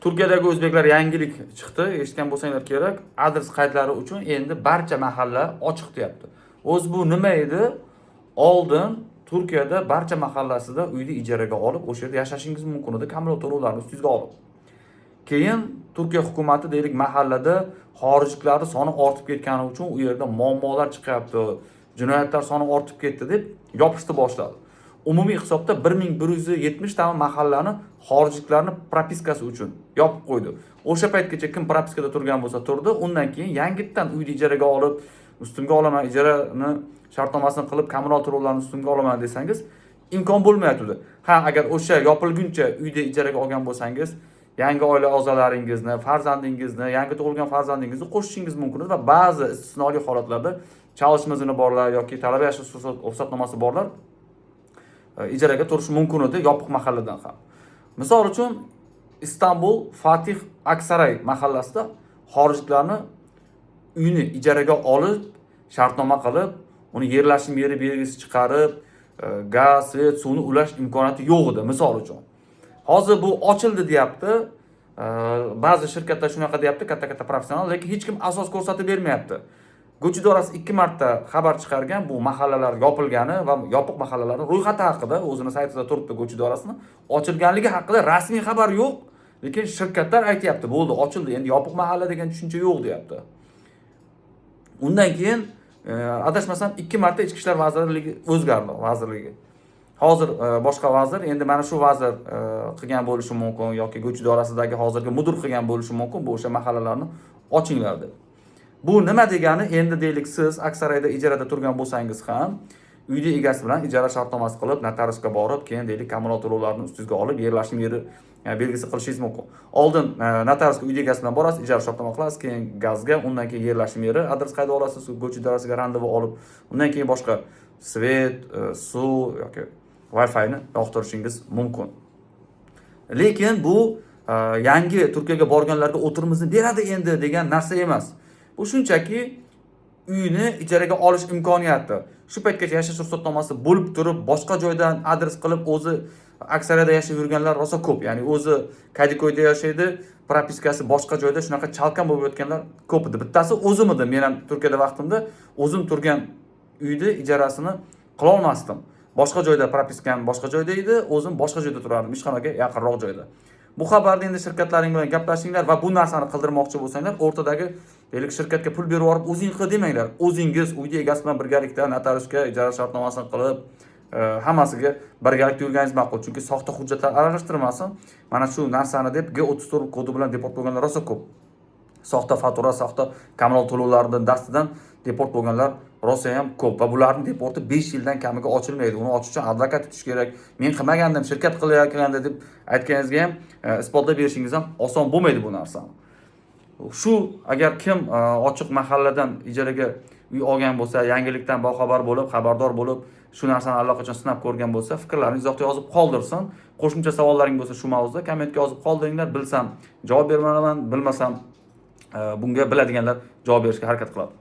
Turkiyadagi o'zbeklar yangilik chiqdi. Eshitgan bo'lsanglar kerak. Adres qaydlari uchun endi barcha mahalla ochiq deyapti. O'zi bu nima edi? Oldin Turkiyada barcha mahallasida uyni ijaraga olib, o'sha yerda yashashingiz mumkin edi, kommunal to'lovlarni ustingizga olib. Keyin Turkiya hukumati deylik mahallada xorijliklarning soni ortib ketgani uchun u yerda muammolar chiqyapti, jinoyatlar soni ortib ketdi deb yopishni boshladi. Umumiy hisobda 1170 ta mahallani xorijliklarning propiskasi uchun yopib qo'ydi. O'sha paytgacha kim propiskada turgan bo'lsa turdi, undan keyin yangitdan uyni ijaraga olib, ustimga olaman, ijarani shartnomasini qilib, kommunal to'lovlarni ustimga olaman desangiz, imkon bo'lmayapti. Ha, agar o'sha yopilguncha uyda ijaraga olgan bo'lsangiz, yangi oila a'zolaringizni, farzandingizni, yangi tug'ilgan farzandingizni qo'shishingiz mumkin va ba'zi istisnoli holatlarda çalışma izni borlar yoki talaba yashash ruxsatnomasi borlar ijaraga turishi mumkin edi yopiq mahalladan ham. Misol uchun Istanbul Fatih Aksaray mahallasida xorijliklarni uyni ijaraga olib, shartnoma qilib, uni yerlashim yeri belgisi chiqarib, gaz, svet, suvni ulash imkoniyati yo'q edi, misol uchun. Hozir bu ochildi deyapti. Ba'zi shirkatlar shunaqa deyapti, katta-katta professional, lekin hech kim asos ko'rsatib bermayapti. Go'ch idorasi 2 marta xabar chiqargan bu mahallalar yopilgani va yopiq mahallalarning ro'yxati haqida, o'zining saytida turibdi Go'ch idorasining ochilganligi haqida rasmiy xabar yo'q, lekin shirkatlar aytayapti, bo'ldi, ochildi, endi yopiq mahalla degan tushuncha yo'q deyapti. Undan keyin adashmasam 2 marta Ichki ishlar vazirligi o'zgardi, vazirligi. Hozir boshqa vazir, endi mana shu vazir qilgan bo'lishi mumkin yoki Go'ch idorasidagi hozirgi mudir qilgan bo'lishi mumkin, bu o'sha mahallalarni ochinglar deb. Bu nima degani? Endi deylik siz Aksarayda ijarada turgan bo'lsangiz ham, uyni egasi bilan ijara shartnomasi qilib, notariusga borib, keyin deylik kommunal to'lovlarni ustingizga olib, yerlashim yeri belgisi qilishingiz mumkin. Oldin notariusga uyni egasi bilan borasiz, ijara shartnoma qilasiz, keyin gazga, undan keyin yerlashim yeri adres qayda olasiz, Go'ch idorasiga randevu olib, undan keyin boshqa svet, suv yoki Wi-Fi'ni yoqtirishingiz mumkin. Lekin bu yangi Turkiyaga borganlarga o'tirimizni beradi endi degan narsa emas. Bu shunchaki uyni ijaraga olish imkoniyati. Shu paytgacha yashash ruxsatnomasi bo'lib turib, boshqa joydan adres qilib o'zi Aksarayda yashab yurganlar rosa ko'p. Ya'ni o'zi Kadikoyda yashaydi, propiskasi boshqa joyda shunaqa chalkan bo'lib yotganlar ko'p edi. Bittasi o'zim edim. Men ham Turkiyada vaqtimda o'zim turgan uyni ijarasini qila olmasdim. Boshqa joyda propiskam boshqa joyda edi, o'zim boshqa joyda turardim, ishxonaga yaqinroq joyda. Bu xabarni endi shirkatlaring bilan gaplashinglar va bu narsani qildirmoqchi bo'lsanglar, o'rtadagi deylik shirkatga pul berib yuborib, o'zing qil demanglar. O'zingiz uyni egasi bilan birgalikda notariusga ijara shartnomasini qilib, hammasiga birgalikda yurganingiz ma'qul. Chunki soxta hujjatlar aralashtirmasin. Mana shu narsani deb G34 kodi bilan deport bo'lganlar rosa ko'p. Soxta faktura, soxta kommunal to'lovlaridan dastidan deport bo'lganlar rosa ham ko'p va bularning deporti 5 yildan kamiga ochilmaydi. Uni ochish uchun advokat tutish kerak. Men qilmagandim, shirkat qilayotganda deb aytganingizga ham isbotlab berishingiz ham oson bo'lmaydi bu narsani. Shu agar kim ochiq mahalladan ijaraga uy olgan bo'lsa, yangilikdan boxabar bo'lib, xabardor bo'lib, shu narsani allaqachon sinab ko'rgan bo'lsa, fikrlaringizni izohda yozib qoldirsin. Qo'shimcha savollaring bo'lsa shu mavzuda kommentga yozib qoldiringlar. Bilsam javob beraman, bilmasam bunga biladiganlar javob berishga harakat qiladi.